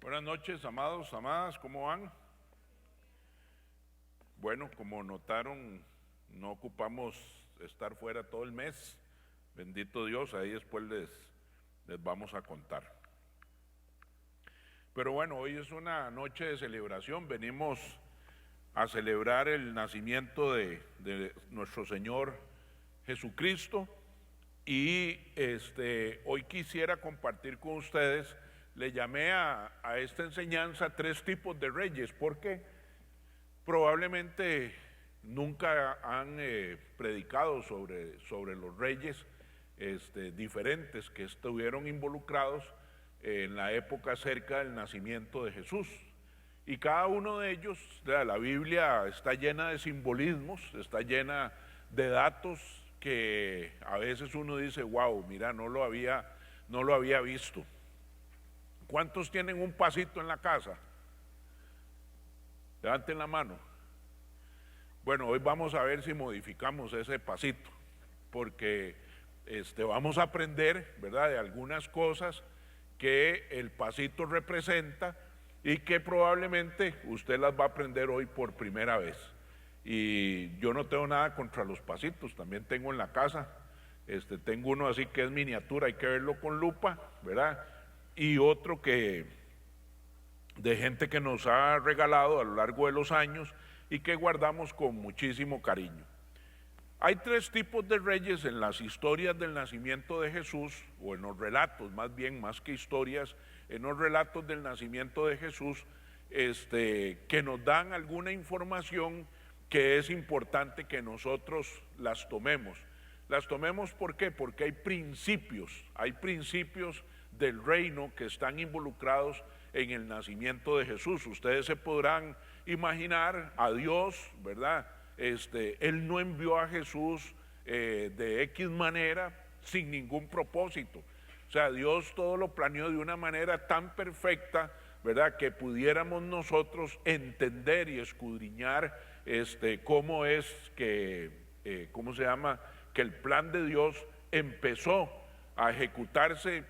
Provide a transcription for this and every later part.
Buenas noches, amados, amadas, ¿cómo van? Bueno, como notaron, no ocupamos estar fuera todo el mes. Bendito Dios, ahí después les vamos a contar. Pero bueno, hoy es una noche de celebración. Venimos a celebrar el nacimiento de nuestro Señor Jesucristo. Y hoy quisiera compartir con ustedes. Le llamé a esta enseñanza 3 tipos de reyes, porque probablemente nunca han predicado sobre los reyes diferentes que estuvieron involucrados en la época cerca del nacimiento de Jesús. Y cada uno de ellos, la Biblia está llena de simbolismos, está llena de datos que a veces uno dice, wow, mira, no lo había visto. ¿Cuántos tienen un pasito en la casa? Levanten la mano. Bueno, hoy vamos a ver si modificamos ese pasito, porque vamos a aprender, ¿verdad?, de algunas cosas que el pasito representa y que probablemente usted las va a aprender hoy por primera vez. Y yo no tengo nada contra los pasitos, también tengo en la casa, tengo uno así que es miniatura, hay que verlo con lupa, ¿verdad?, y otro que de gente que nos ha regalado a lo largo de los años y que guardamos con muchísimo cariño. Hay 3 tipos de reyes en las historias del nacimiento de Jesús, o en los relatos, más bien, más que historias, en los relatos del nacimiento de Jesús, que nos dan alguna información que es importante que nosotros las tomemos. Las tomemos, ¿por qué? Porque hay principios del reino que están involucrados en el nacimiento de Jesús. Ustedes se podrán imaginar a Dios, ¿verdad? Él no envió a Jesús de X manera sin ningún propósito. O sea, Dios todo lo planeó de una manera tan perfecta, ¿verdad?, que pudiéramos nosotros entender y escudriñar cómo es que, que el plan de Dios empezó a ejecutarse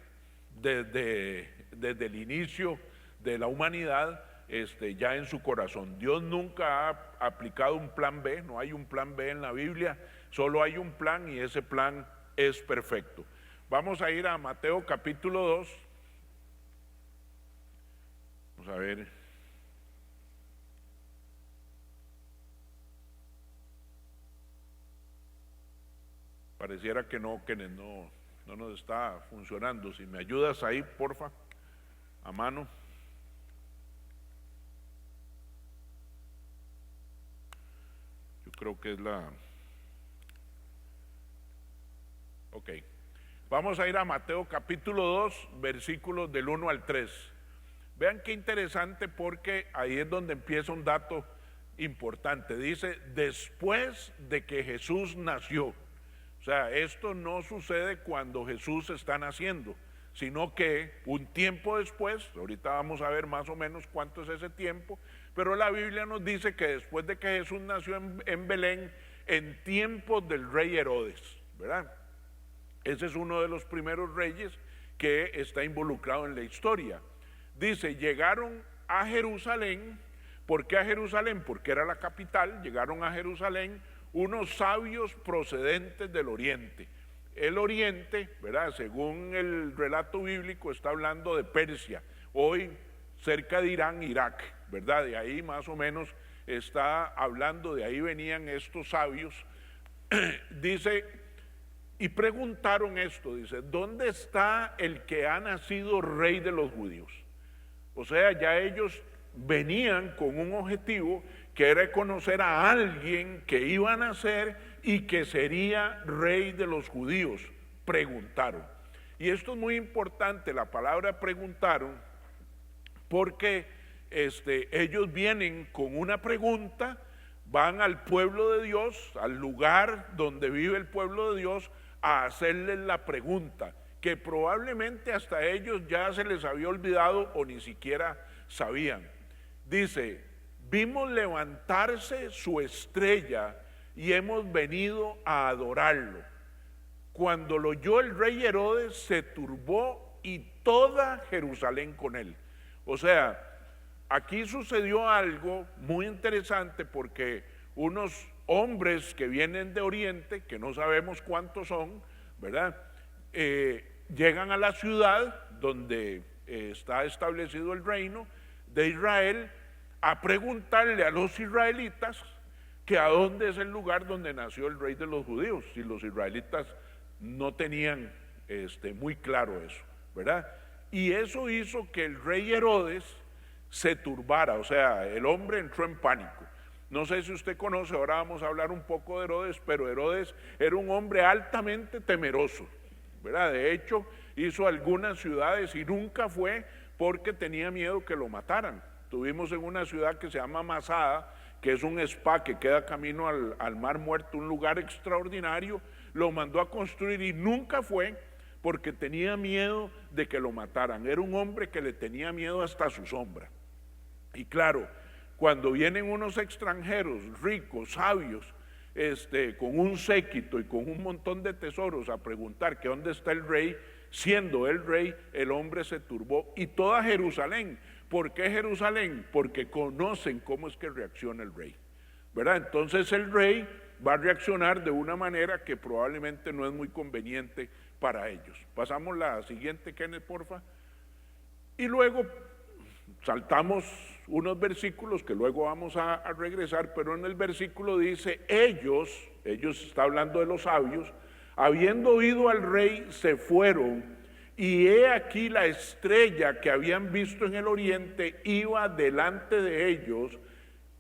desde el inicio de la humanidad, ya en su corazón. Dios nunca ha aplicado un plan B, no hay un plan B en la Biblia, solo hay un plan y ese plan es perfecto. Vamos a ir a Mateo capítulo 2. Vamos a ver. Pareciera que no nos está funcionando. Si me ayudas ahí, porfa, a mano. Yo creo que es la... Ok. Vamos a ir a Mateo capítulo 2, versículos del 1 al 3. Vean qué interesante, porque ahí es donde empieza un dato importante. Dice, después de que Jesús nació. O sea, esto no sucede cuando Jesús está naciendo, sino que un tiempo después, ahorita vamos a ver más o menos cuánto es ese tiempo, pero la Biblia nos dice que después de que Jesús nació en Belén, en tiempos del rey Herodes, ¿verdad? Ese es uno de los primeros reyes que está involucrado en la historia. Dice, llegaron a Jerusalén. ¿Por qué a Jerusalén? Porque era la capital. Llegaron a Jerusalén unos sabios procedentes del oriente. El oriente, ¿verdad?, según el relato bíblico, está hablando de Persia, hoy cerca de Irán, Irak, ¿verdad? De ahí más o menos está hablando, de ahí venían estos sabios. Dice, y preguntaron esto, dice, ¿dónde está el que ha nacido rey de los judíos? O sea, ya ellos venían con un objetivo, que era conocer a alguien que iba a nacer y que sería rey de los judíos. Preguntaron. Y esto es muy importante, la palabra preguntaron, porque ellos vienen con una pregunta, van al pueblo de Dios, al lugar donde vive el pueblo de Dios, a hacerles la pregunta, que probablemente hasta ellos ya se les había olvidado o ni siquiera sabían. Dice, vimos levantarse su estrella y hemos venido a adorarlo. Cuando lo oyó el rey Herodes, se turbó y toda Jerusalén con él. O sea, aquí sucedió algo muy interesante porque unos hombres que vienen de Oriente, que no sabemos cuántos son, ¿verdad? Llegan a la ciudad donde está establecido el reino de Israel a preguntarle a los israelitas que a dónde es el lugar donde nació el rey de los judíos, si los israelitas no tenían muy claro eso, ¿verdad? Y eso hizo que el rey Herodes se turbara, o sea, el hombre entró en pánico. No sé si usted conoce, ahora vamos a hablar un poco de Herodes, pero Herodes era un hombre altamente temeroso, ¿verdad? De hecho, hizo algunas ciudades y nunca fue porque tenía miedo que lo mataran. Tuvimos en una ciudad que se llama Masada, que es un spa que queda camino al Mar Muerto, un lugar extraordinario, lo mandó a construir y nunca fue porque tenía miedo de que lo mataran. Era un hombre que le tenía miedo hasta a su sombra. Y claro, cuando vienen unos extranjeros ricos, sabios, con un séquito y con un montón de tesoros a preguntar que dónde está el rey, siendo el rey, el hombre se turbó. Y toda Jerusalén. ¿Por qué Jerusalén? Porque conocen cómo es que reacciona el rey, ¿verdad? Entonces el rey va a reaccionar de una manera que probablemente no es muy conveniente para ellos. Pasamos la siguiente, Kenneth, porfa. Y luego saltamos unos versículos que luego vamos a regresar, pero en el versículo dice, ellos está hablando de los sabios, habiendo oído al rey, se fueron, y he aquí la estrella que habían visto en el oriente iba delante de ellos,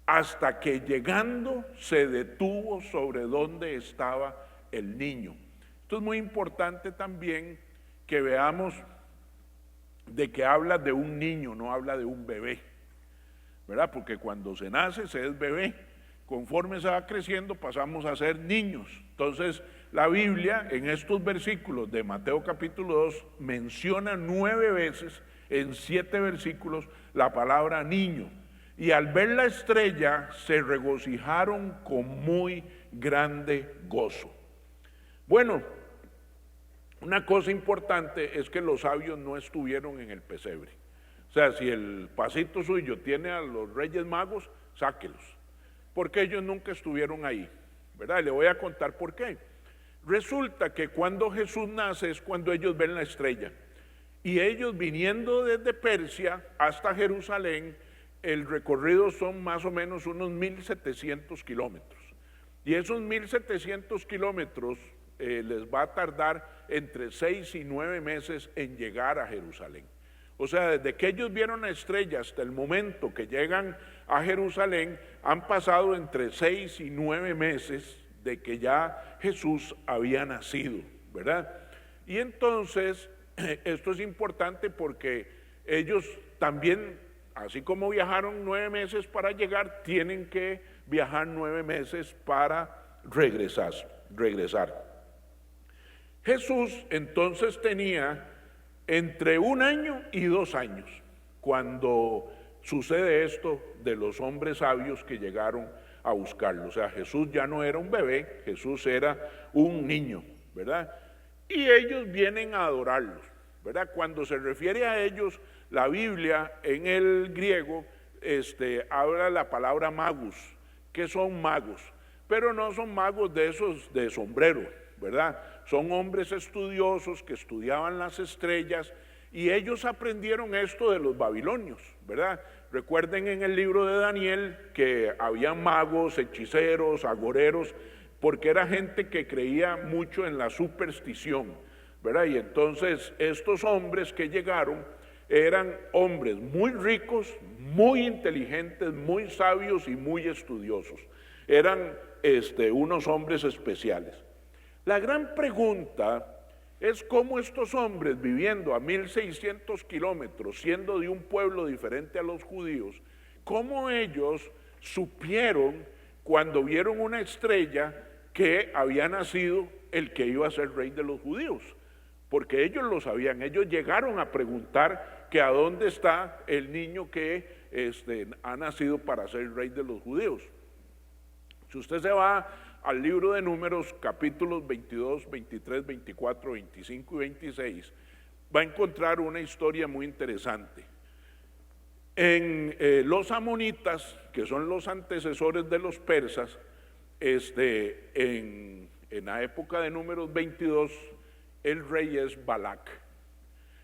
hasta que llegando se detuvo sobre donde estaba el niño. Esto es muy importante también que veamos de que habla de un niño, no habla de un bebé, ¿verdad? Porque cuando se nace se es bebé, conforme se va creciendo pasamos a ser niños. Entonces la Biblia en estos versículos de Mateo capítulo 2 menciona 9 veces en 7 versículos la palabra niño. Y al ver la estrella se regocijaron con muy grande gozo. Bueno, una cosa importante es que los sabios no estuvieron en el pesebre. O sea, si el pasito suyo tiene a los Reyes Magos, sáquelos, porque ellos nunca estuvieron ahí, ¿verdad? Le voy a contar por qué. Resulta que cuando Jesús nace es cuando ellos ven la estrella. Y ellos viniendo desde Persia hasta Jerusalén, el recorrido son más o menos unos 1.700 kilómetros. Y esos 1.700 kilómetros les va a tardar entre 6 y 9 meses en llegar a Jerusalén. O sea, desde que ellos vieron la estrella hasta el momento que llegan a Jerusalén, han pasado entre 6 y 9 meses de que ya Jesús había nacido, ¿verdad? Y entonces, esto es importante porque ellos también, así como viajaron 9 meses para llegar, tienen que viajar 9 meses para regresar. Jesús entonces tenía entre 1 año y 2 años cuando sucede esto de los hombres sabios que llegaron a buscarlo. O sea, Jesús ya no era un bebé, Jesús era un niño, ¿verdad? Y ellos vienen a adorarlos, ¿verdad? Cuando se refiere a ellos, la Biblia en el griego habla la palabra magus, que son magos, pero no son magos de esos de sombrero, ¿verdad? Son hombres estudiosos que estudiaban las estrellas y ellos aprendieron esto de los babilonios, ¿verdad? Recuerden en el libro de Daniel que había magos, hechiceros, agoreros, porque era gente que creía mucho en la superstición, ¿verdad? Y entonces estos hombres que llegaron eran hombres muy ricos, muy inteligentes, muy sabios y muy estudiosos. Eran unos hombres especiales. La gran pregunta es cómo estos hombres viviendo a 1.600 kilómetros, siendo de un pueblo diferente a los judíos, cómo ellos supieron cuando vieron una estrella que había nacido el que iba a ser rey de los judíos, porque ellos lo sabían, ellos llegaron a preguntar que a dónde está el niño que ha nacido para ser rey de los judíos. Si usted se va al libro de Números, capítulos 22, 23, 24, 25 y 26, va a encontrar una historia muy interesante. Los amonitas, que son los antecesores de los persas, en la época de Números 22, el rey es Balac.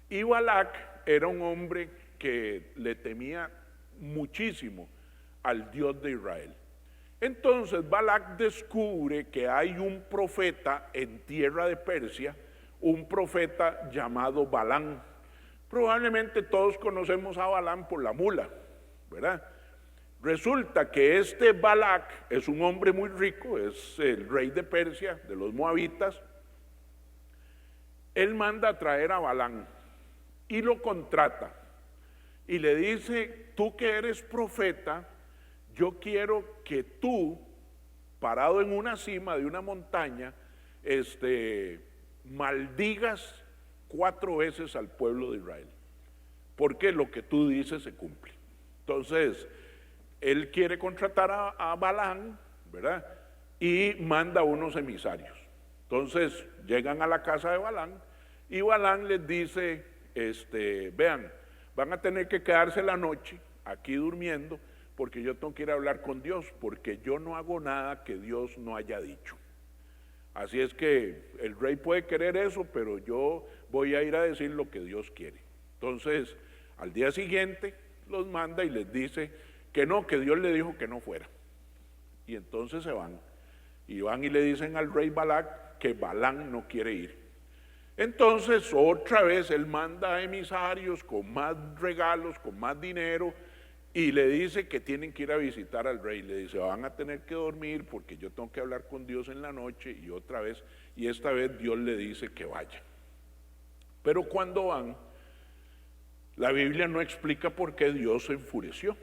Y Balac era un hombre que le temía muchísimo al Dios de Israel. Entonces Balac descubre que hay un profeta en tierra de Persia, un profeta llamado Balán. Probablemente todos conocemos a Balán por la mula, ¿verdad? Resulta que este Balac es un hombre muy rico, es el rey de Persia, de los moabitas. Él manda a traer a Balán y lo contrata y le dice: tú que eres profeta, yo quiero que tú, parado en una cima de una montaña, maldigas 4 veces al pueblo de Israel, porque lo que tú dices se cumple. Entonces, él quiere contratar a Balán, ¿verdad? Y manda unos emisarios. Entonces, llegan a la casa de Balán y Balán les dice, vean, van a tener que quedarse la noche aquí durmiendo, porque yo tengo que ir a hablar con Dios, porque yo no hago nada que Dios no haya dicho. Así es que el rey puede querer eso, pero yo voy a ir a decir lo que Dios quiere. Entonces, al día siguiente los manda y les dice que no, que Dios le dijo que no fuera. Y entonces se van. Y van y le dicen al rey Balac que Balán no quiere ir. Entonces, otra vez él manda emisarios con más regalos, con más dinero, y le dice que tienen que ir a visitar al rey. Le dice: van a tener que dormir porque yo tengo que hablar con Dios en la noche. Y otra vez, y esta vez Dios le dice que vaya. Pero cuando van, la Biblia no explica por qué Dios se enfureció.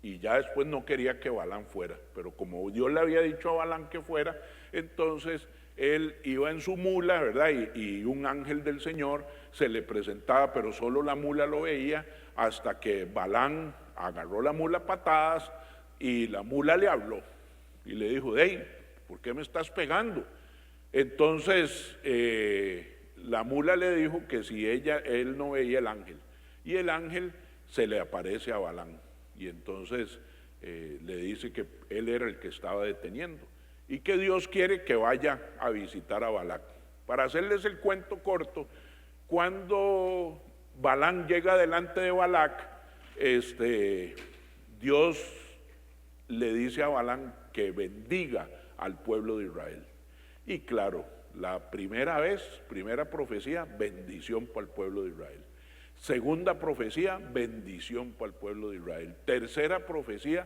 Y ya después no quería que Balán fuera. Pero como Dios le había dicho a Balán que fuera, entonces él iba en su mula, ¿verdad? Y un ángel del Señor se le presentaba, pero solo la mula lo veía, hasta que Balán agarró la mula a patadas y la mula le habló y le dijo: hey, ¿por qué me estás pegando? Entonces la mula le dijo que si él no veía el ángel, y el ángel se le aparece a Balán, y entonces le dice que él era el que estaba deteniendo y que Dios quiere que vaya a visitar a Balac. Para hacerles el cuento corto, cuando Balán llega delante de Balac, Dios le dice a Balán que bendiga al pueblo de Israel. Y claro, la primera profecía, bendición para el pueblo de Israel. Segunda profecía, bendición para el pueblo de Israel. Tercera profecía,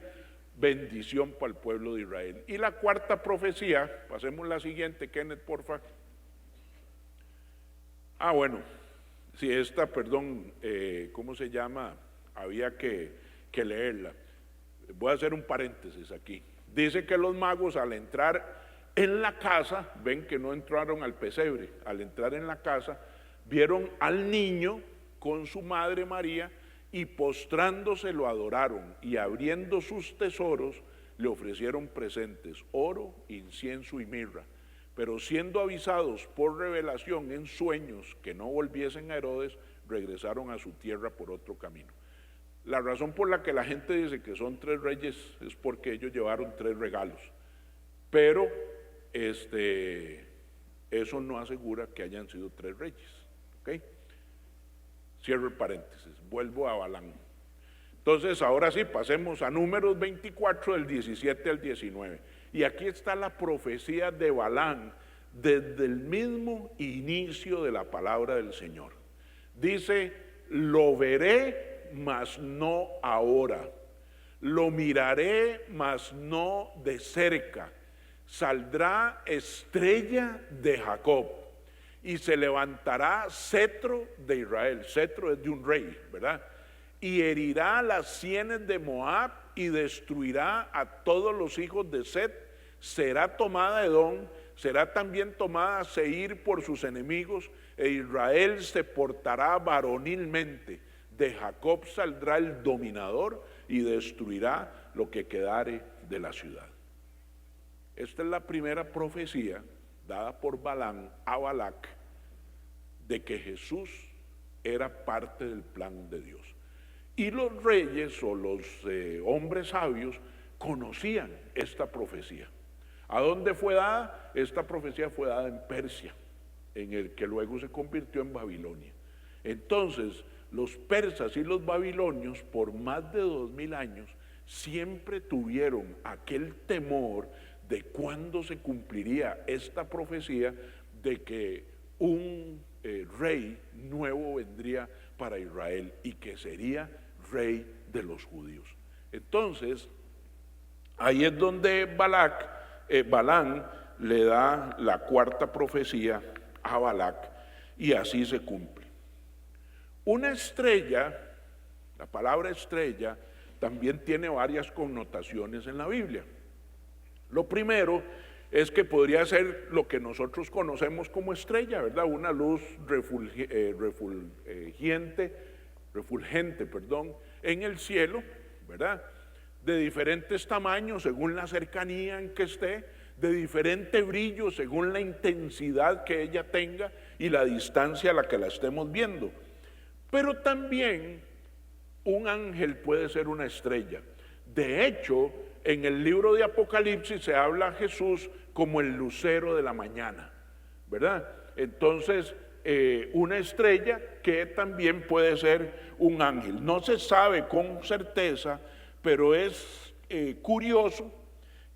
bendición para el pueblo de Israel. Y la cuarta profecía, pasemos la siguiente, Kenneth, porfa. Bueno, si esta, perdón, ¿cómo se llama? Había que leerla. Voy a hacer un paréntesis aquí. Dice que los magos, al entrar en la casa, ven que no entraron al pesebre, al entrar en la casa, vieron al niño con su madre María, y postrándose lo adoraron, y abriendo sus tesoros le ofrecieron presentes: oro, incienso y mirra. Pero siendo avisados por revelación en sueños que no volviesen a Herodes, regresaron a su tierra por otro camino. La razón por la que la gente dice que son 3 reyes es porque ellos llevaron 3 regalos, pero eso no asegura que hayan sido 3 reyes. ¿Ok? Cierro el paréntesis, vuelvo a Balán. Entonces, ahora sí, pasemos a Números 24, del 17 al 19. Y aquí está la profecía de Balán desde el mismo inicio de la palabra del Señor. Dice: lo veré, mas no ahora. Lo miraré, mas no de cerca. Saldrá estrella de Jacob y se levantará cetro de Israel. Cetro es de un rey, ¿verdad? Y herirá las sienes de Moab y destruirá a todos los hijos de Set. Será tomada Edom, será también tomada Seir por sus enemigos, e Israel se portará varonilmente. De Jacob saldrá el dominador y destruirá lo que quedare de la ciudad. Esta es la primera profecía dada por Balán a Balac de que Jesús era parte del plan de Dios. Y los reyes o los hombres sabios conocían esta profecía. ¿A dónde fue dada? Esta profecía fue dada en Persia, en el que luego se convirtió en Babilonia. Entonces, los persas y los babilonios, por más de 2000 años, siempre tuvieron aquel temor de cuándo se cumpliría esta profecía de que un rey nuevo vendría para Israel y que sería rey de los judíos. Entonces, ahí es donde Balán le da la cuarta profecía a Balac y así se cumple. Una estrella, la palabra estrella, también tiene varias connotaciones en la Biblia. Lo primero es que podría ser lo que nosotros conocemos como estrella, ¿verdad? Una luz refulgente, en el cielo, ¿verdad? De diferentes tamaños según la cercanía en que esté, de diferente brillo según la intensidad que ella tenga y la distancia a la que la estemos viendo. Pero también un ángel puede ser una estrella. De hecho, en el libro de Apocalipsis se habla a Jesús como el lucero de la mañana, ¿verdad? Entonces, una estrella que también puede ser un ángel. No se sabe con certeza, pero es curioso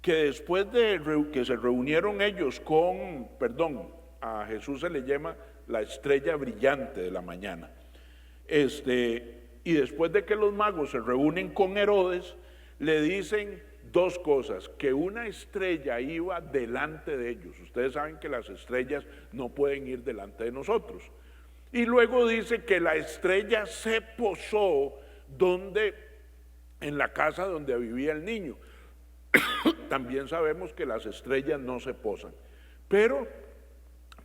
que después de que se reunieron ellos a Jesús se le llama la estrella brillante de la mañana. Y después de que los magos se reúnen con Herodes, le dicen dos cosas: que una estrella iba delante de ellos. Ustedes saben que las estrellas no pueden ir delante de nosotros. Y luego dice que la estrella se posó en la casa donde vivía el niño. También sabemos que las estrellas no se posan, pero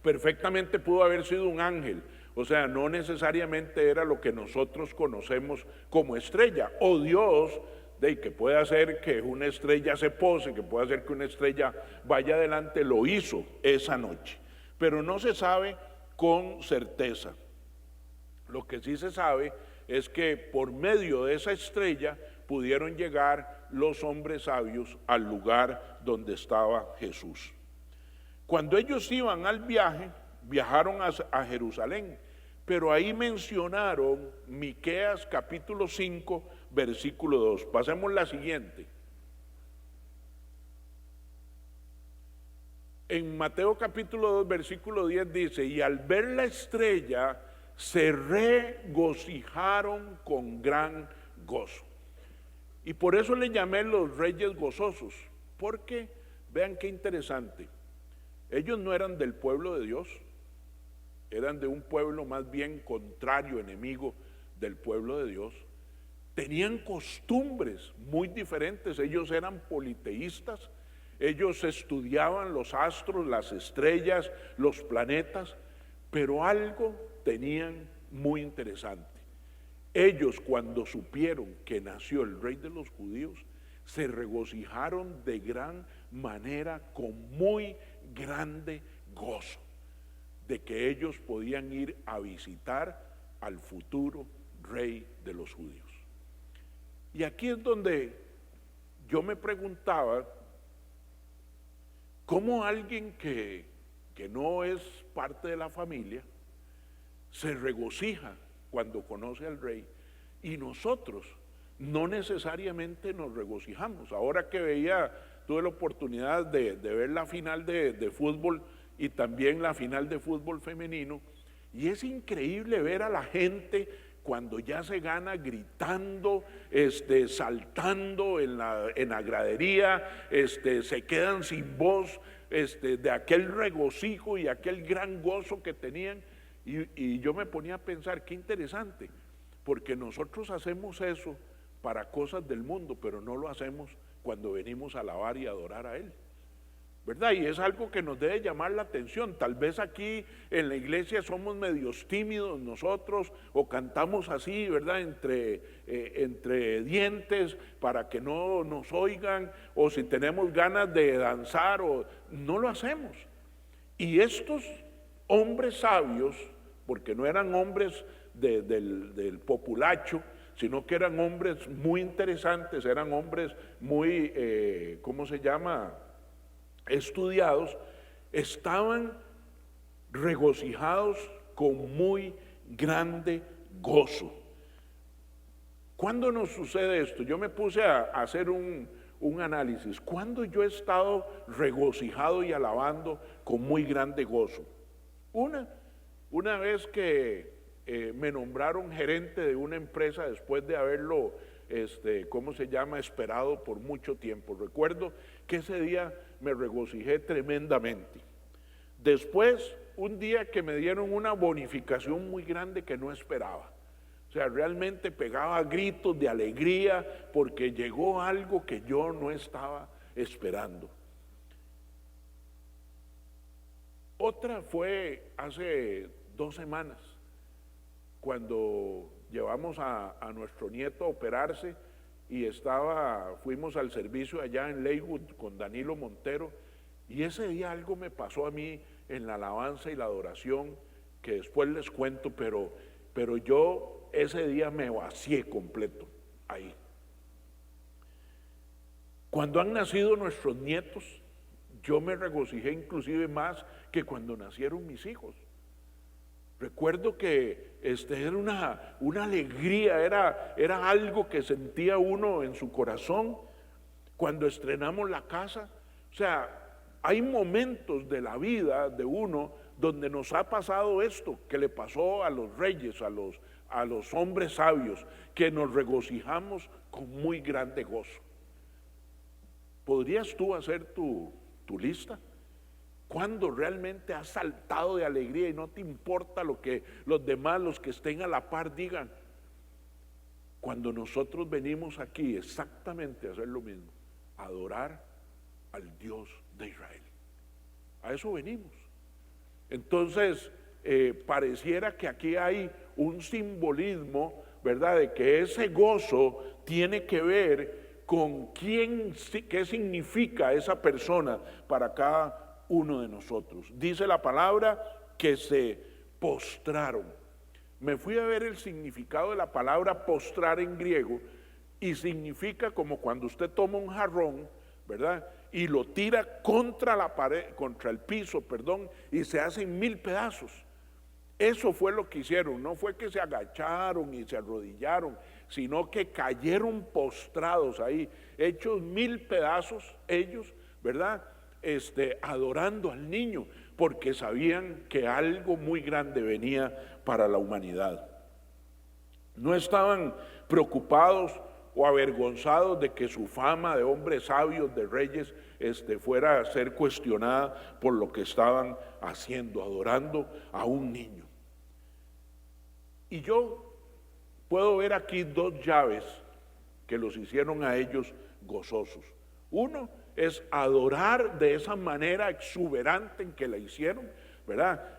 perfectamente pudo haber sido un ángel. O sea, no necesariamente era lo que nosotros conocemos como estrella, o Dios, que puede hacer que una estrella se pose, que puede hacer que una estrella vaya adelante, lo hizo esa noche, pero no se sabe con certeza. Lo que sí se sabe es que por medio de esa estrella pudieron llegar los hombres sabios al lugar donde estaba Jesús. Cuando ellos iban al viaje, viajaron a Jerusalén, pero ahí mencionaron Miqueas capítulo 5, versículo 2. Pasemos la siguiente. En Mateo capítulo 2, versículo 10 dice: y al ver la estrella se regocijaron con gran gozo. Y por eso le llamé los reyes gozosos, porque vean qué interesante, ellos no eran del pueblo de Dios, eran de un pueblo más bien contrario, enemigo del pueblo de Dios. Tenían costumbres muy diferentes, ellos eran politeístas, ellos estudiaban los astros, las estrellas, los planetas, pero algo tenían muy interesante. Ellos, cuando supieron que nació el rey de los judíos, se regocijaron de gran manera, con muy grande gozo, de que ellos podían ir a visitar al futuro rey de los judíos. Y aquí es donde yo me preguntaba, ¿cómo alguien que no es parte de la familia se regocija cuando conoce al rey, y nosotros no necesariamente nos regocijamos? Ahora que tuve la oportunidad de ver la final de fútbol y también la final de fútbol femenino, y es increíble ver a la gente cuando ya se gana gritando, saltando en la gradería, se quedan sin voz de aquel regocijo y aquel gran gozo que tenían. Y yo me ponía a pensar, qué interesante, porque nosotros hacemos eso para cosas del mundo, pero no lo hacemos cuando venimos a alabar y adorar a Él, ¿verdad? Y es algo que nos debe llamar la atención. Tal vez aquí en la iglesia somos medios tímidos nosotros, o cantamos así, ¿verdad? Entre dientes para que no nos oigan, o si tenemos ganas de danzar, o no lo hacemos. Y estos hombres sabios, porque no eran hombres del populacho, sino que eran hombres muy interesantes, eran hombres muy, estudiados, estaban regocijados con muy grande gozo. ¿Cuándo nos sucede esto? Yo me puse a hacer un análisis. ¿Cuándo yo he estado regocijado y alabando con muy grande gozo? Una vez que me nombraron gerente de una empresa después de haberlo, esperado por mucho tiempo. Recuerdo que ese día me regocijé tremendamente. Después, un día que me dieron una bonificación muy grande que no esperaba. O sea, realmente pegaba gritos de alegría porque llegó algo que yo no estaba esperando. Otra fue hace 2 semanas, cuando llevamos a nuestro nieto a operarse y fuimos al servicio allá en Lakewood con Danilo Montero, y ese día algo me pasó a mí en la alabanza y la adoración, que después les cuento, pero yo ese día me vacié completo ahí. Cuando han nacido nuestros nietos, yo me regocijé inclusive más que cuando nacieron mis hijos. Recuerdo que era una alegría, era algo que sentía uno en su corazón cuando estrenamos la casa. O sea, hay momentos de la vida de uno donde nos ha pasado esto que le pasó a los reyes, a los hombres sabios, que nos regocijamos con muy grande gozo. ¿Podrías tú hacer tu lista? Cuando realmente has saltado de alegría y no te importa lo que los demás, los que estén a la par, digan. Cuando nosotros venimos aquí exactamente a hacer lo mismo, a adorar al Dios de Israel. A eso venimos. Entonces, pareciera que aquí hay un simbolismo, ¿verdad?, de que ese gozo tiene que ver con qué significa esa persona para cada uno de nosotros. Dice la palabra que se postraron. Me fui a ver el significado de la palabra postrar en griego y significa como cuando usted toma un jarrón, ¿verdad?, y lo tira contra la pared, contra el piso, perdón, y se hacen 1000 pedazos. Eso fue lo que hicieron, no fue que se agacharon y se arrodillaron, sino que cayeron postrados ahí, hechos 1000 pedazos ellos, ¿verdad?, adorando al niño, porque sabían que algo muy grande venía para la humanidad. No estaban preocupados o avergonzados de que su fama de hombres sabios, de reyes, fuera a ser cuestionada por lo que estaban haciendo, adorando a un niño. Y yo puedo ver aquí 2 llaves que los hicieron a ellos gozosos. Uno es adorar de esa manera exuberante en que la hicieron, ¿verdad?,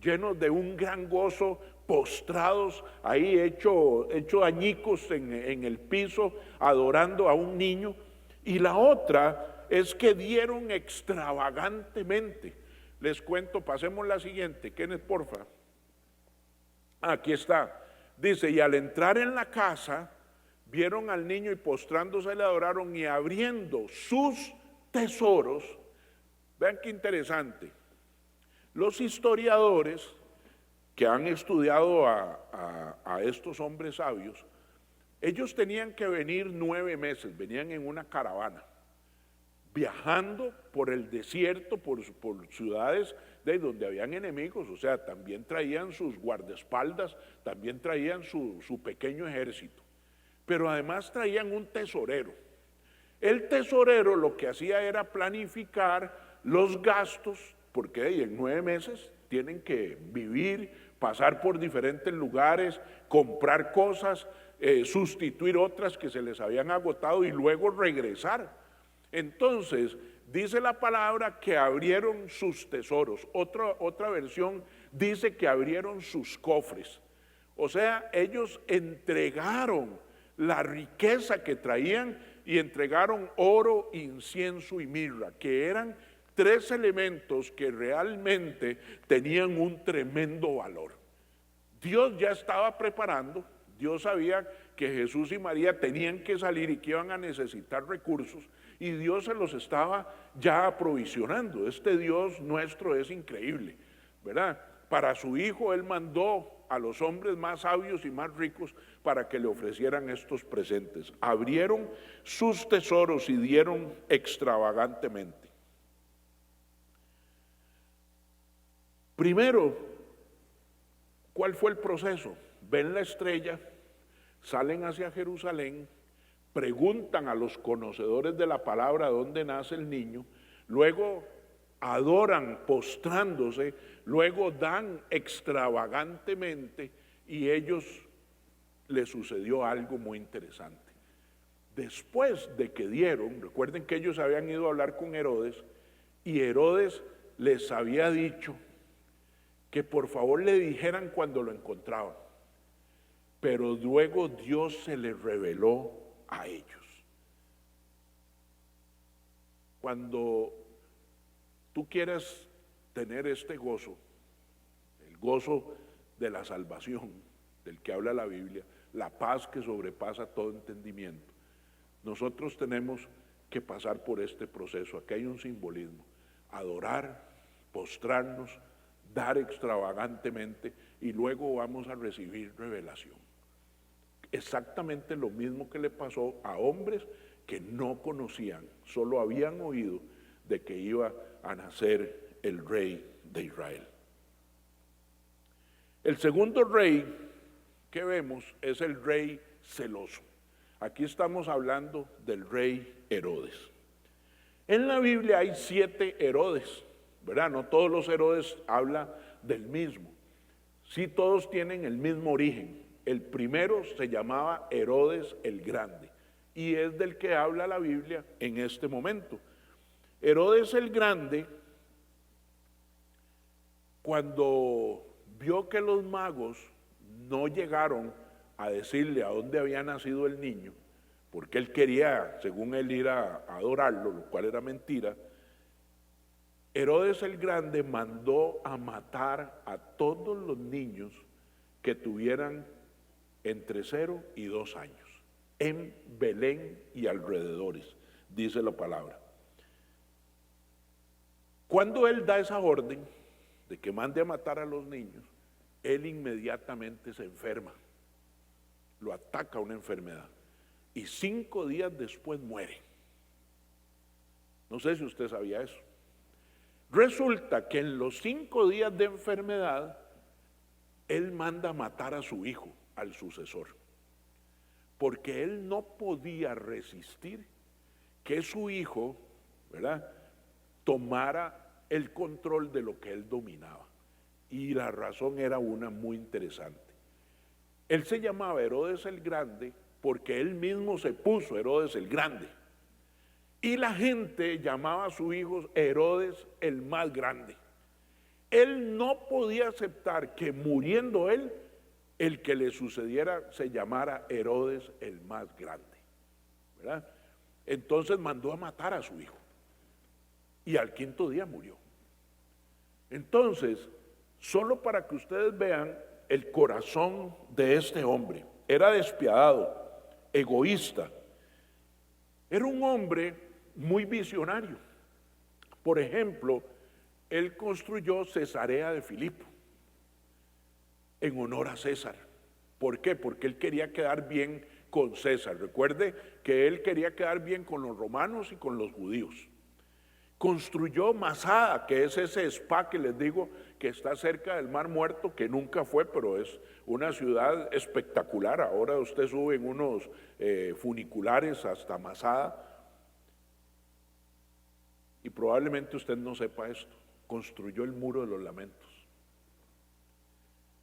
llenos de un gran gozo, postrados ahí, hecho añicos en el piso, adorando a un niño. Y la otra es que dieron extravagantemente. Les cuento, pasemos la siguiente, Kenneth, porfa. Aquí está. Dice, y al entrar en la casa, vieron al niño y postrándose le adoraron, y abriendo sus tesoros. Vean qué interesante. Los historiadores que han estudiado a estos hombres sabios, ellos tenían que venir 9 meses, venían en una caravana, viajando por el desierto, por ciudades de donde habían enemigos. O sea, también traían sus guardaespaldas, también traían su pequeño ejército, pero además traían un tesorero. El tesorero lo que hacía era planificar los gastos, porque en 9 meses tienen que vivir, pasar por diferentes lugares, comprar cosas, sustituir otras que se les habían agotado y luego regresar. Entonces, dice la palabra que abrieron sus tesoros. Otra versión dice que abrieron sus cofres. O sea, ellos entregaron la riqueza que traían y entregaron oro, incienso y mirra, que eran 3 elementos que realmente tenían un tremendo valor. Dios ya estaba preparando, Dios sabía que Jesús y María tenían que salir y que iban a necesitar recursos, y Dios se los estaba ya aprovisionando. Este Dios nuestro es increíble, ¿verdad? Para su hijo Él mandó a los hombres más sabios y más ricos para que le ofrecieran estos presentes. Abrieron sus tesoros y dieron extravagantemente. Primero, ¿cuál fue el proceso? Ven la estrella, salen hacia Jerusalén, preguntan a los conocedores de la palabra dónde nace el niño, luego adoran postrándose, luego dan extravagantemente, y ellos les sucedió algo muy interesante. Después de que dieron, recuerden que ellos habían ido a hablar con Herodes, y Herodes les había dicho que por favor le dijeran cuando lo encontraban, pero luego Dios se les reveló a ellos. Cuando tú quieras tener este gozo, el gozo de la salvación, del que habla la Biblia, la paz que sobrepasa todo entendimiento, nosotros tenemos que pasar por este proceso. Aquí hay un simbolismo: adorar, postrarnos, dar extravagantemente, y luego vamos a recibir revelación. Exactamente lo mismo que le pasó a hombres que no conocían, solo habían oído de que iba a nacer el rey de Israel. El segundo rey que vemos es el rey celoso. Aquí estamos hablando del rey Herodes. En la Biblia hay 7 Herodes, ¿verdad? No todos los Herodes hablan del mismo. Sí, todos tienen el mismo origen. El primero se llamaba Herodes el Grande, y es del que habla la Biblia en este momento. Herodes el Grande, cuando vio que los magos no llegaron a decirle a dónde había nacido el niño, porque él quería, según él, ir a adorarlo, lo cual era mentira, Herodes el Grande mandó a matar a todos los niños que tuvieran entre 0 y 2 años, en Belén y alrededores, dice la palabra. Cuando él da esa orden de que mande a matar a los niños, él inmediatamente se enferma, lo ataca una enfermedad, y 5 días después muere. No sé si usted sabía eso. Resulta que en los 5 días de enfermedad, él manda a matar a su hijo, al sucesor, porque él no podía resistir que su hijo, ¿verdad?, tomara el control de lo que él dominaba. Y la razón era una muy interesante. Él se llamaba Herodes el Grande porque él mismo se puso Herodes el Grande, y la gente llamaba a su hijo Herodes el más grande. Él no podía aceptar que muriendo él, el que le sucediera se llamara Herodes el más grande, ¿verdad? Entonces mandó a matar a su hijo, y al 5.º día murió. Entonces, solo para que ustedes vean el corazón de este hombre, era despiadado, egoísta, era un hombre muy visionario. Por ejemplo, él construyó Cesarea de Filipo en honor a César. ¿Por qué? Porque él quería quedar bien con César. Recuerde que él quería quedar bien con los romanos y con los judíos. Construyó Masada, que es ese spa que les digo que está cerca del Mar Muerto, que nunca fue, pero es una ciudad espectacular. Ahora usted sube en unos funiculares hasta Masada, y probablemente usted no sepa esto. Construyó el Muro de los Lamentos.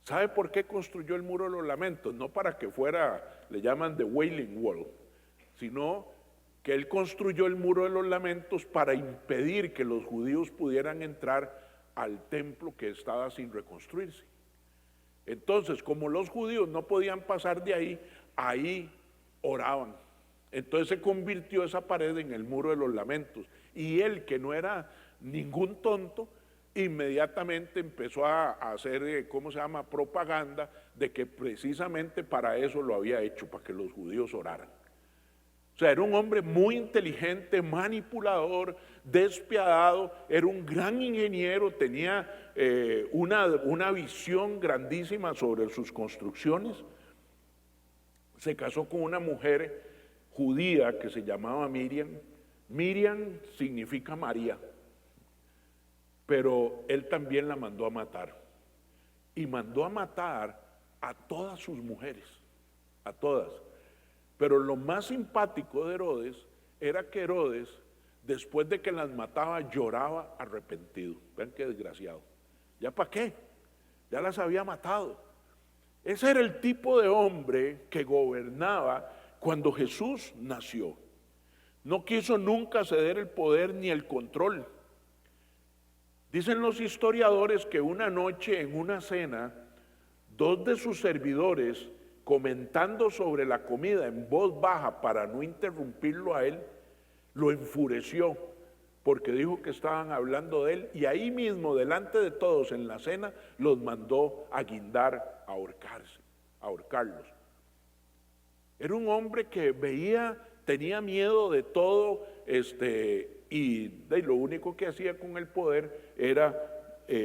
¿Sabe por qué construyó el Muro de los Lamentos? No para que fuera, le llaman The Wailing Wall, sino que él construyó el Muro de los Lamentos para impedir que los judíos pudieran entrar al templo que estaba sin reconstruirse. Entonces, como los judíos no podían pasar de ahí, ahí oraban. Entonces se convirtió esa pared en el Muro de los Lamentos. Y él, que no era ningún tonto, inmediatamente empezó a hacer, propaganda de que precisamente para eso lo había hecho, para que los judíos oraran. O sea, era un hombre muy inteligente, manipulador, despiadado, era un gran ingeniero, tenía una visión grandísima sobre sus construcciones. Se casó con una mujer judía que se llamaba Miriam. Miriam significa María, pero él también la mandó a matar. Y mandó a matar a todas sus mujeres, a todas. Pero lo más simpático de Herodes era que Herodes, después de que las mataba, lloraba arrepentido. Vean qué desgraciado. ¿Ya para qué? Ya las había matado. Ese era el tipo de hombre que gobernaba cuando Jesús nació. No quiso nunca ceder el poder ni el control. Dicen los historiadores que una noche en una cena, dos de sus servidores, comentando sobre la comida en voz baja para no interrumpirlo a él, lo enfureció porque dijo que estaban hablando de él, y ahí mismo, delante de todos en la cena, los mandó a guindar, a ahorcarlos. Era un hombre que tenía miedo de todo, y lo único que hacía con el poder era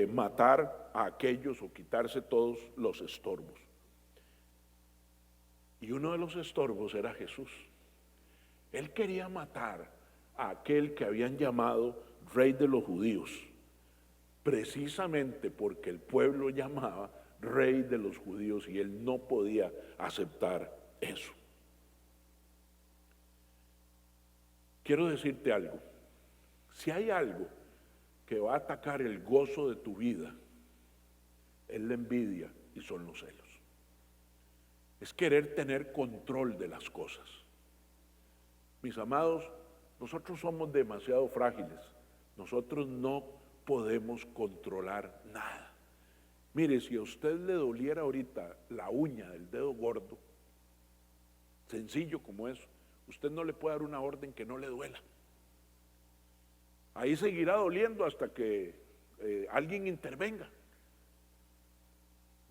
matar a aquellos o quitarse todos los estorbos. Y uno de los estorbos era Jesús. Él quería matar a aquel que habían llamado Rey de los Judíos, precisamente porque el pueblo llamaba Rey de los Judíos y él no podía aceptar eso. Quiero decirte algo, si hay algo que va a atacar el gozo de tu vida, es la envidia y son los celos. Es querer tener control de las cosas. Mis amados, nosotros somos demasiado frágiles. Nosotros no podemos controlar nada. Mire, si a usted le doliera ahorita la uña del dedo gordo, sencillo como eso, usted no le puede dar una orden que no le duela. Ahí seguirá doliendo hasta que alguien intervenga.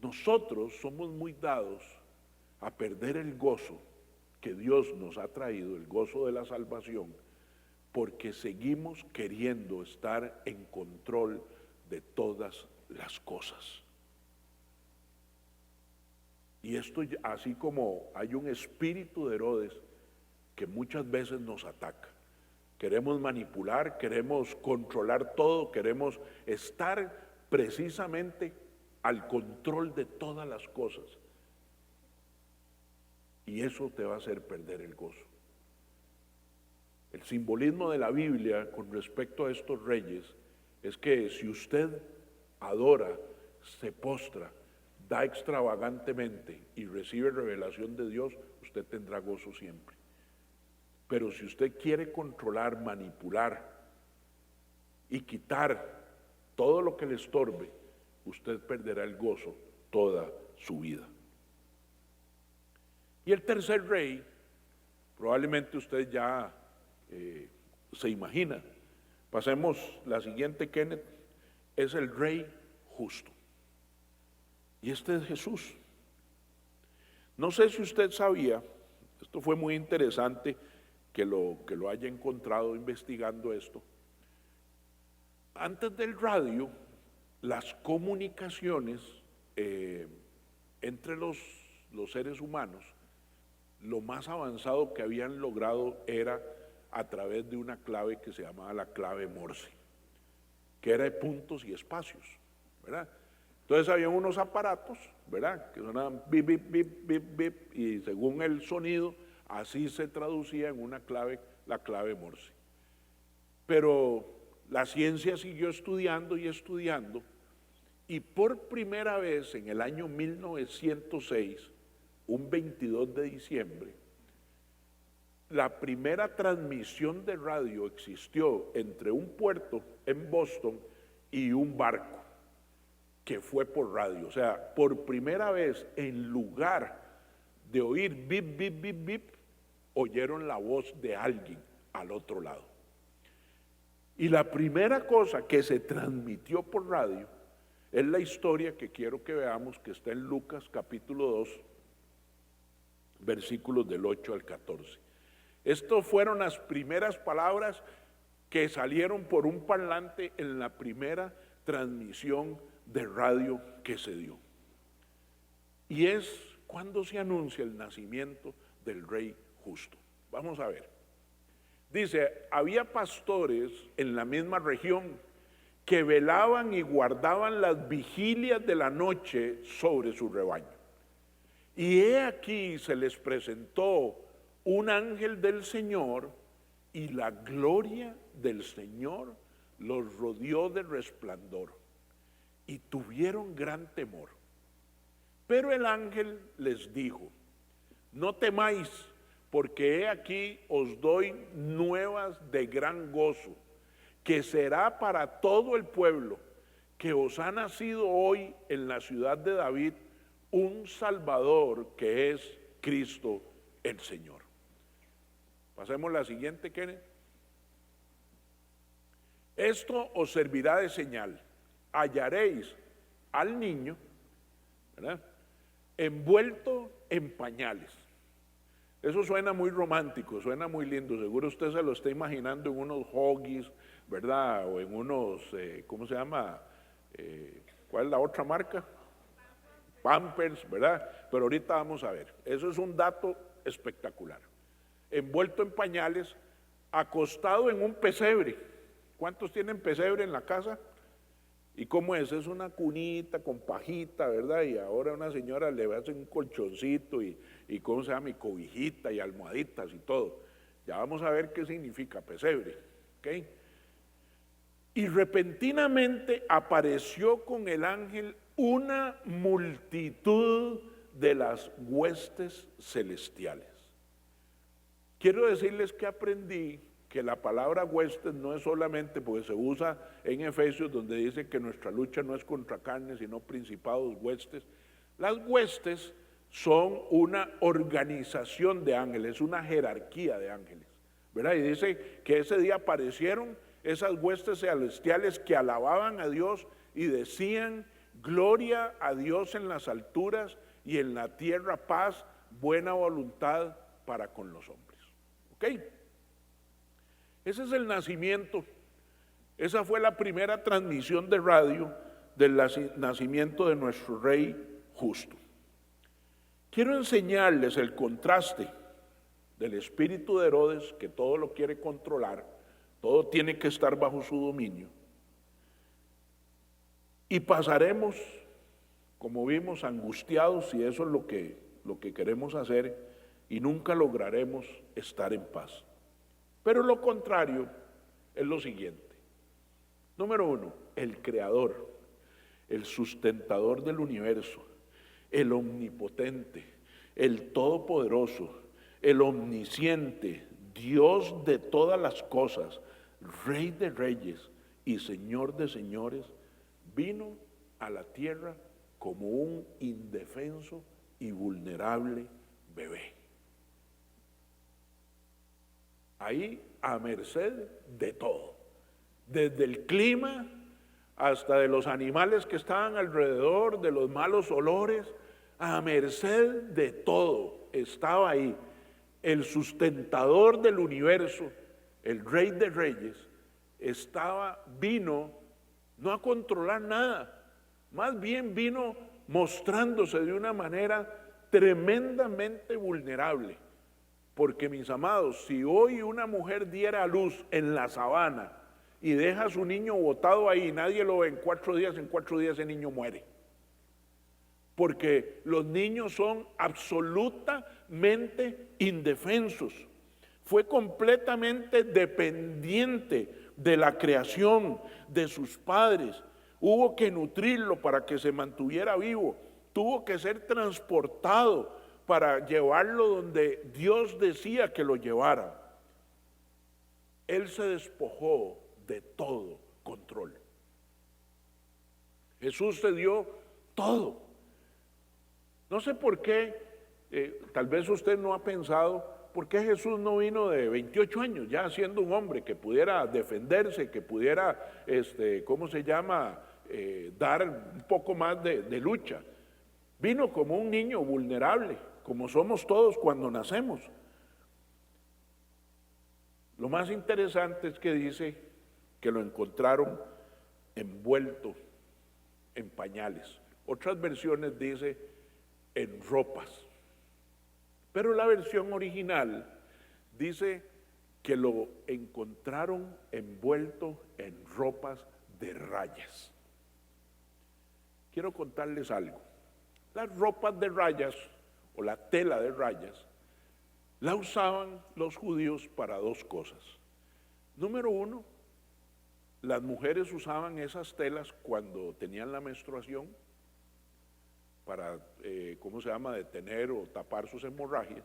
Nosotros somos muy dados a perder el gozo que Dios nos ha traído, el gozo de la salvación, porque seguimos queriendo estar en control de todas las cosas. Y esto, así como hay un espíritu de Herodes que muchas veces nos ataca. Queremos manipular, queremos controlar todo, queremos estar precisamente al control de todas las cosas. Y eso te va a hacer perder el gozo. El simbolismo de la Biblia con respecto a estos reyes es que si usted adora, se postra, da extravagantemente y recibe revelación de Dios, usted tendrá gozo siempre. Pero si usted quiere controlar, manipular y quitar todo lo que le estorbe, usted perderá el gozo toda su vida. Y el tercer rey, probablemente usted ya se imagina. Pasemos la siguiente, Kenneth, es el rey justo. Y este es Jesús. No sé si usted sabía, esto fue muy interesante que lo haya encontrado investigando esto. Antes del radio, las comunicaciones entre los seres humanos, lo más avanzado que habían logrado era a través de una clave que se llamaba la clave Morse, que era de puntos y espacios, ¿verdad? Entonces había unos aparatos, ¿verdad?, que sonaban bip, bip, bip, bip, bip, y según el sonido, así se traducía en una clave, la clave Morse. Pero la ciencia siguió estudiando y estudiando, y por primera vez en el año 1906, un 22 de diciembre, la primera transmisión de radio existió entre un puerto en Boston y un barco, que fue por radio. O sea, por primera vez, en lugar de oír bip, bip, bip, bip, oyeron la voz de alguien al otro lado. Y la primera cosa que se transmitió por radio es la historia que quiero que veamos, que está en Lucas capítulo 2, versículos del 8 al 14. Estas fueron las primeras palabras que salieron por un parlante en la primera transmisión de radio que se dio. Y es cuando se anuncia el nacimiento del Rey justo. Vamos a ver. Dice, había pastores en la misma región que velaban y guardaban las vigilias de la noche sobre su rebaño. Y he aquí se les presentó un ángel del Señor, y la gloria del Señor los rodeó de resplandor, y tuvieron gran temor. Pero el ángel les dijo, no temáis, porque he aquí os doy nuevas de gran gozo, que será para todo el pueblo, que os ha nacido hoy en la ciudad de David un Salvador, que es Cristo el Señor. Pasemos a la siguiente, Kenneth. Esto os servirá de señal. Hallaréis al niño, ¿verdad?, envuelto en pañales. Eso suena muy romántico, suena muy lindo. Seguro usted se lo está imaginando en unos Huggies, ¿verdad? O en unos, ¿cómo se llama? ¿Cuál es la otra marca? Pampers, ¿verdad? Pero ahorita vamos a ver. Eso es un dato espectacular. Envuelto en pañales, acostado en un pesebre. ¿Cuántos tienen pesebre en la casa? ¿Y cómo es? Es una cunita con pajita, ¿verdad? Y ahora una señora le hace un colchoncito y ¿cómo se llama? Y cobijita y almohaditas y todo. Ya vamos a ver qué significa pesebre, ¿ok? Y repentinamente apareció con el ángel una multitud de las huestes celestiales. Quiero decirles que aprendí que la palabra huestes no es solamente porque se usa en Efesios, donde dice que nuestra lucha no es contra carne, sino principados, huestes. Las huestes son una organización de ángeles, una jerarquía de ángeles, ¿verdad? Y dice que ese día aparecieron esas huestes celestiales que alababan a Dios y decían, gloria a Dios en las alturas y en la tierra paz, buena voluntad para con los hombres. ¿Ok? Ese es el nacimiento. Esa fue la primera transmisión de radio del nacimiento de nuestro Rey justo. Quiero enseñarles el contraste del espíritu de Herodes, que todo lo quiere controlar, todo tiene que estar bajo su dominio. Y pasaremos, como vimos, angustiados, y eso es lo que queremos hacer, y nunca lograremos estar en paz. Pero lo contrario es lo siguiente. Número uno, el creador, el sustentador del universo, el omnipotente, el todopoderoso, el omnisciente, Dios de todas las cosas, Rey de reyes y Señor de señores, vino a la tierra como un indefenso y vulnerable bebé. Ahí a merced de todo, desde el clima hasta de los animales que estaban alrededor, de los malos olores, a merced de todo estaba ahí. El sustentador del universo, el Rey de reyes, vino no a controlar nada, más bien vino mostrándose de una manera tremendamente vulnerable. Porque, mis amados, si hoy una mujer diera a luz en la sabana y deja a su niño botado ahí, nadie lo ve, en 4 días ese niño muere. Porque los niños son absolutamente indefensos. Fue completamente dependiente de la creación, de sus padres. Hubo que nutrirlo para que se mantuviera vivo. Tuvo que ser transportado para llevarlo donde Dios decía que lo llevara. Él se despojó de todo control. Jesús se dio todo. No sé por qué, tal vez usted no ha pensado, ¿por qué Jesús no vino de 28 años, ya siendo un hombre que pudiera defenderse, que pudiera, ¿cómo se llama?, dar un poco más de lucha? Vino como un niño vulnerable, como somos todos cuando nacemos. Lo más interesante es que dice que lo encontraron envuelto en pañales. Otras versiones dice en ropas. Pero la versión original dice que lo encontraron envuelto en ropas de rayas. Quiero contarles algo. Las ropas de rayas o la tela de rayas la usaban los judíos para dos cosas. Número uno, las mujeres usaban esas telas cuando tenían la menstruación para, ¿cómo se llama?, detener o tapar sus hemorragias.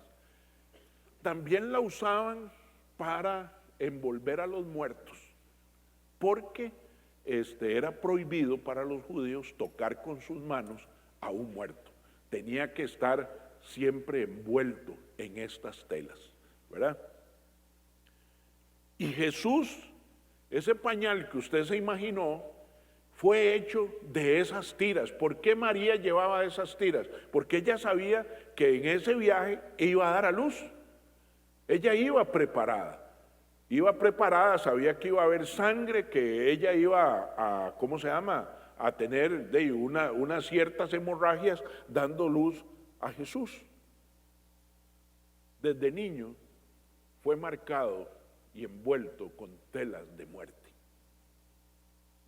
También la usaban para envolver a los muertos, porque era prohibido para los judíos tocar con sus manos a un muerto. Tenía que estar siempre envuelto en estas telas, ¿verdad? Y Jesús, ese pañal que usted se imaginó, fue hecho de esas tiras. ¿Por qué María llevaba esas tiras? Porque ella sabía que en ese viaje iba a dar a luz. Ella iba preparada, sabía que iba a haber sangre, que ella iba a, ¿cómo se llama?, a tener unas ciertas hemorragias dando luz a Jesús. Desde niño fue marcado y envuelto con telas de muerte.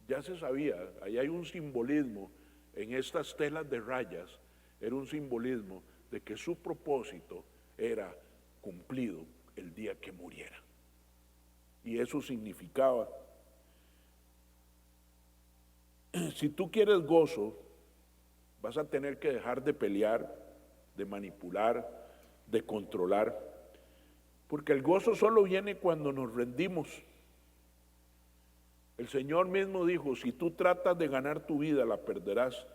Ya se sabía, ahí hay un simbolismo en estas telas de rayas, era un simbolismo de que su propósito era cumplido el día que muriera. Y eso significaba, si tú quieres gozo, vas a tener que dejar de pelear, de manipular, de controlar, porque el gozo solo viene cuando nos rendimos. El Señor mismo dijo, si tú tratas de ganar tu vida, la perderás,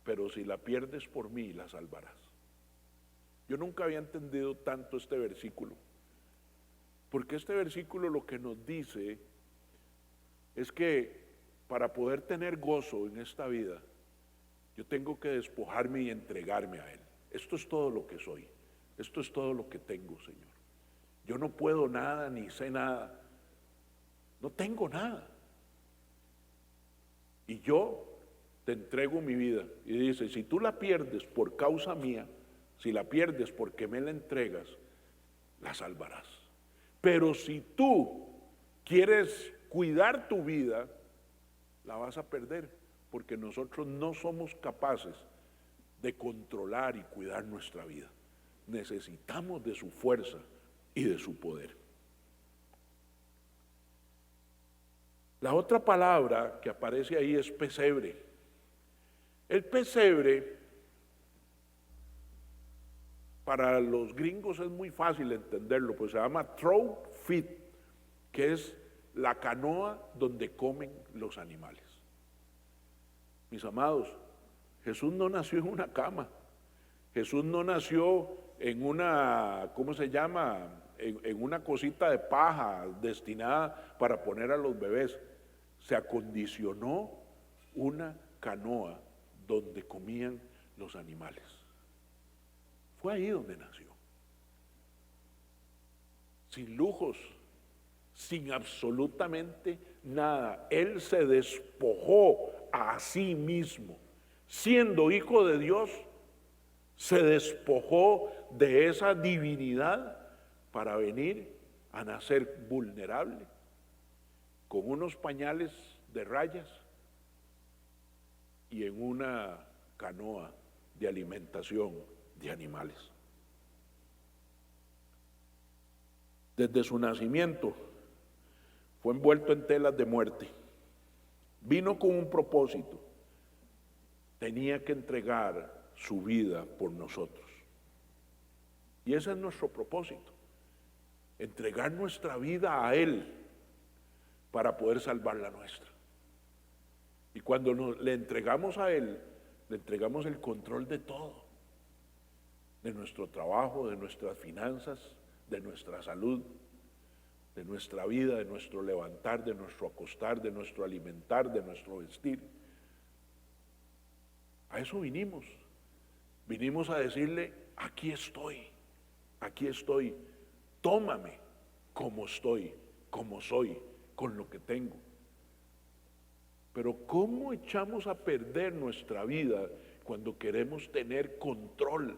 pero si la pierdes por mí, la salvarás. Yo nunca había entendido tanto este versículo, porque este versículo lo que nos dice es que para poder tener gozo en esta vida, yo tengo que despojarme y entregarme a Él. Esto es todo lo que soy, esto es todo lo que tengo, Señor. Yo no puedo nada, ni sé nada, no tengo nada. Y yo te entrego mi vida. Y dice, si tú la pierdes por causa mía, si la pierdes porque me la entregas, la salvarás. Pero si tú quieres cuidar tu vida, la vas a perder, porque nosotros no somos capaces de controlar y cuidar nuestra vida. Necesitamos de su fuerza y de su poder. La otra palabra que aparece ahí es pesebre. El pesebre, para los gringos es muy fácil entenderlo, pues se llama trough feed, que es la canoa donde comen los animales. Mis amados, Jesús no nació en una cama, Jesús no nació en una, ¿cómo se llama?, en una cosita de paja destinada para poner a los bebés. Se acondicionó una canoa donde comían los animales. Fue ahí donde nació. Sin lujos, sin absolutamente nada. Él se despojó a sí mismo. Siendo hijo de Dios, se despojó de esa divinidad para venir a nacer vulnerable, con unos pañales de rayas y en una canoa de alimentación de animales. Desde su nacimiento fue envuelto en telas de muerte. Vino con un propósito. Tenía que entregar su vida por nosotros. Y ese es nuestro propósito. Entregar nuestra vida a Él para poder salvar la nuestra. Y cuando le entregamos a Él, le entregamos el control de todo. De nuestro trabajo, de nuestras finanzas, de nuestra salud, de nuestra vida, de nuestro levantar, de nuestro acostar, de nuestro alimentar, de nuestro vestir. A eso vinimos. Vinimos a decirle, aquí estoy, tómame como estoy, como soy, con lo que tengo. Pero ¿cómo echamos a perder nuestra vida cuando queremos tener control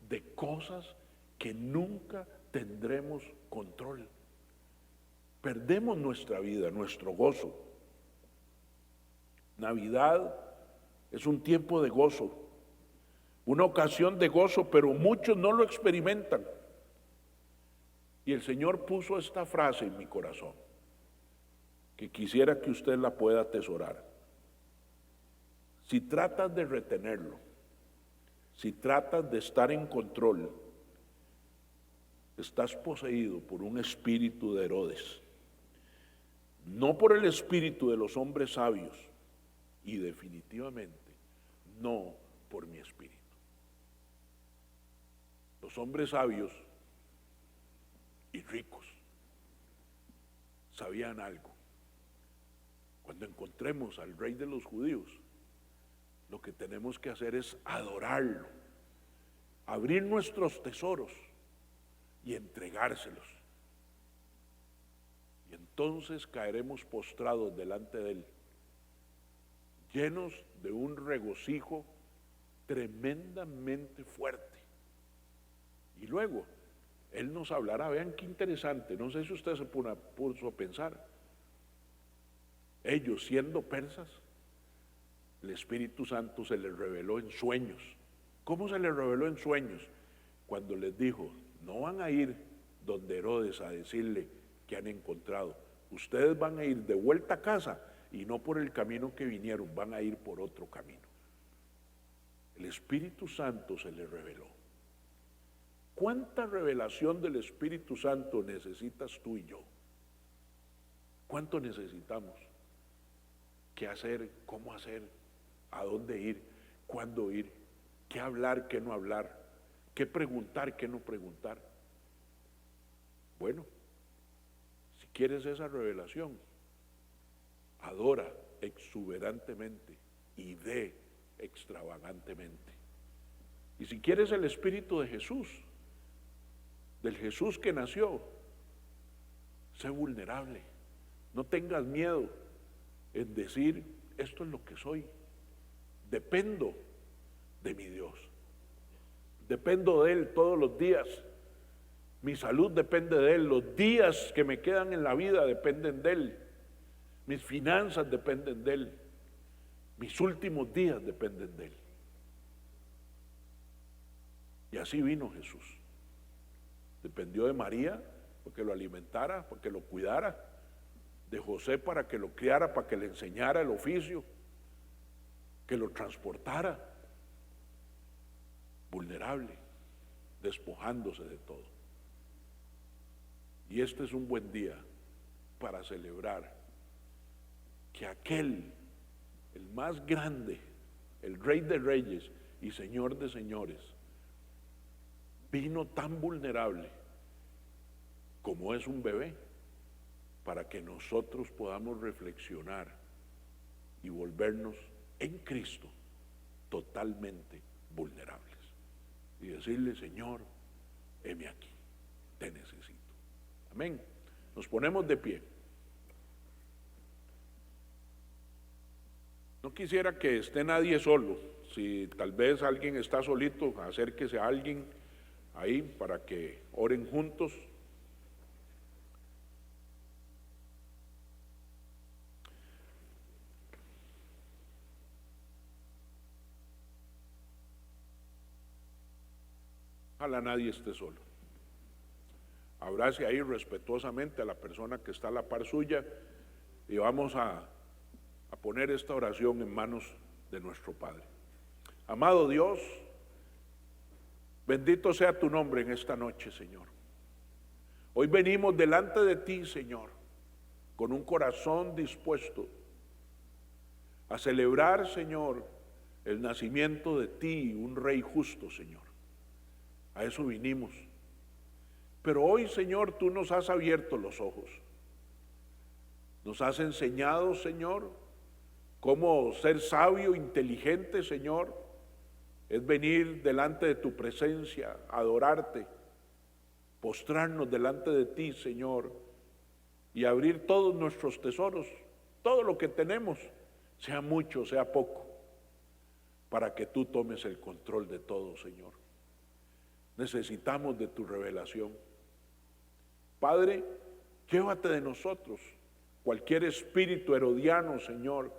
de cosas que nunca tendremos control? Perdemos nuestra vida, nuestro gozo. Navidad es un tiempo de gozo, una ocasión de gozo, pero muchos no lo experimentan. Y el Señor puso esta frase en mi corazón, que quisiera que usted la pueda atesorar. Si tratas de retenerlo, si tratas de estar en control, estás poseído por un espíritu de Herodes, no por el espíritu de los hombres sabios, y definitivamente no por mi espíritu. Los hombres sabios y ricos sabían algo. Cuando encontremos al Rey de los judíos, lo que tenemos que hacer es adorarlo, abrir nuestros tesoros y entregárselos. Y entonces caeremos postrados delante de Él, llenos de un regocijo tremendamente fuerte. Y luego, Él nos hablará. Vean qué interesante, no sé si usted se puso a pensar. Ellos, siendo persas, el Espíritu Santo se les reveló en sueños. ¿Cómo se les reveló en sueños? Cuando les dijo, no van a ir donde Herodes a decirle que han encontrado. Ustedes van a ir de vuelta a casa y no por el camino que vinieron, van a ir por otro camino. El Espíritu Santo se les reveló. ¿Cuánta revelación del Espíritu Santo necesitas tú y yo? ¿Cuánto necesitamos? ¿Qué hacer? ¿Cómo hacer? ¿A dónde ir? ¿Cuándo ir? ¿Qué hablar? ¿Qué no hablar? ¿Qué preguntar? ¿Qué no preguntar? Bueno, si quieres esa revelación, adora exuberantemente y ve extravagantemente. Y si quieres el Espíritu de Jesús, del Jesús que nació, sé vulnerable. No tengas miedo en decir, esto es lo que soy. Dependo de mi Dios. Dependo de Él todos los días. Mi salud depende de Él. Los días que me quedan en la vida dependen de Él. Mis finanzas dependen de Él. Mis últimos días dependen de Él. Y así vino Jesús. Dependió de María para que lo alimentara, para que lo cuidara, de José para que lo criara, para que le enseñara el oficio, que lo transportara, vulnerable, despojándose de todo. Y este es un buen día para celebrar que aquel, el más grande, el Rey de Reyes y Señor de Señores, vino tan vulnerable como es un bebé, para que nosotros podamos reflexionar y volvernos en Cristo totalmente vulnerables y decirle, Señor, heme aquí, te necesito. Amén. Nos ponemos de pie. No quisiera que esté nadie solo. Si tal vez alguien está solito, acérquese a alguien ahí para que oren juntos. Ojalá nadie esté solo. Abrace ahí respetuosamente a la persona que está a la par suya y vamos a poner esta oración en manos de nuestro Padre. Amado Dios, bendito sea tu nombre en esta noche, Señor. Hoy venimos delante de ti, Señor, con un corazón dispuesto a celebrar, Señor, el nacimiento de ti, un Rey justo, Señor. A eso vinimos. Pero hoy, Señor, tú nos has abierto los ojos. Nos has enseñado, Señor, cómo ser sabio, inteligente, Señor, es venir delante de tu presencia, adorarte, postrarnos delante de ti, Señor, y abrir todos nuestros tesoros, todo lo que tenemos, sea mucho, sea poco, para que tú tomes el control de todo, Señor. Necesitamos de tu revelación. Padre, llévate de nosotros cualquier espíritu herodiano, Señor,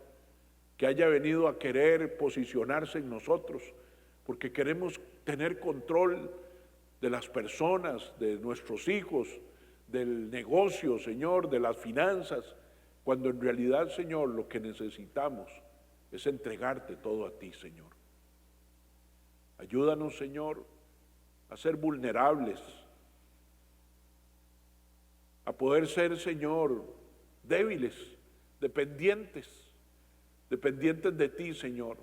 que haya venido a querer posicionarse en nosotros, porque queremos tener control de las personas, de nuestros hijos, del negocio, Señor, de las finanzas, cuando en realidad, Señor, lo que necesitamos es entregarte todo a ti, Señor. Ayúdanos, Señor, a ser vulnerables, a poder ser, Señor, débiles, dependientes de ti, Señor,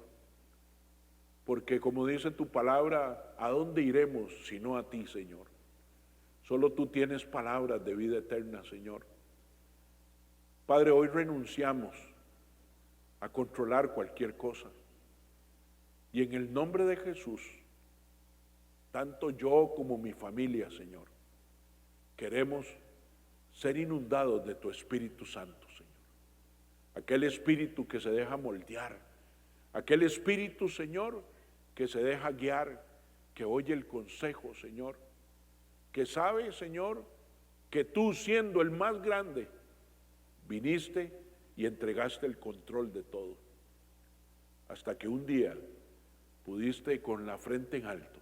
porque como dice tu palabra, ¿a dónde iremos si no a ti, Señor? Solo tú tienes palabras de vida eterna, Señor. Padre, hoy renunciamos a controlar cualquier cosa, y en el nombre de Jesús, tanto yo como mi familia, Señor, queremos ser inundados de tu Espíritu Santo, Señor. Aquel Espíritu que se deja moldear, aquel Espíritu, Señor, que se deja guiar, que oye el consejo, Señor, que sabe, Señor, que tú, siendo el más grande, viniste y entregaste el control de todo, hasta que un día pudiste con la frente en alto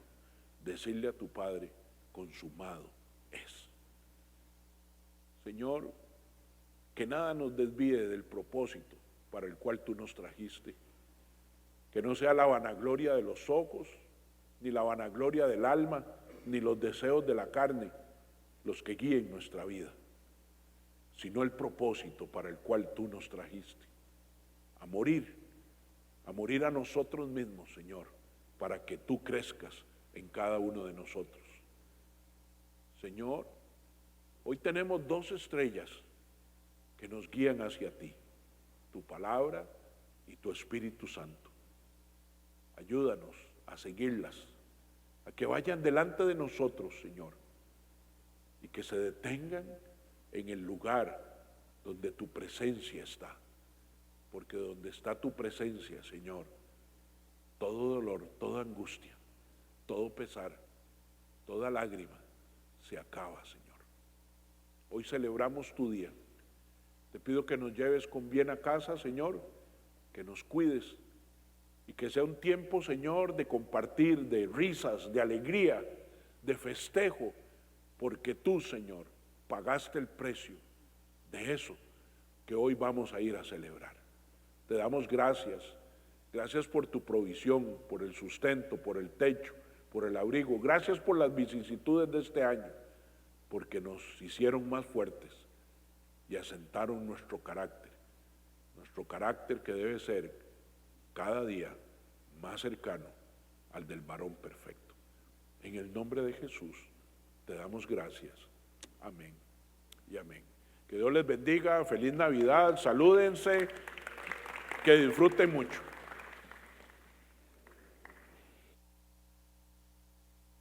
decirle a tu Padre, consumado es. Señor, que nada nos desvíe del propósito para el cual tú nos trajiste, que no sea la vanagloria de los ojos, ni la vanagloria del alma, ni los deseos de la carne los que guíen nuestra vida, sino el propósito para el cual tú nos trajiste, a morir a nosotros mismos, Señor, para que tú crezcas en cada uno de nosotros. Señor, hoy tenemos dos estrellas que nos guían hacia ti, tu palabra y tu Espíritu Santo. Ayúdanos a seguirlas, a que vayan delante de nosotros, Señor, y que se detengan en el lugar donde tu presencia está, porque donde está tu presencia, Señor, todo dolor, toda angustia, todo pesar, toda lágrima se acaba, Señor. Hoy celebramos tu día. Te pido que nos lleves con bien a casa, Señor, que nos cuides y que sea un tiempo, Señor, de compartir, de risas, de alegría, de festejo, porque tú, Señor, pagaste el precio de eso que hoy vamos a ir a celebrar. Te damos gracias, gracias por tu provisión, por el sustento, por el techo, por el abrigo. Gracias por las vicisitudes de este año, porque nos hicieron más fuertes y asentaron nuestro carácter que debe ser cada día más cercano al del varón perfecto. En el nombre de Jesús te damos gracias. Amén y amén. Que Dios les bendiga, feliz Navidad, salúdense, que disfruten mucho.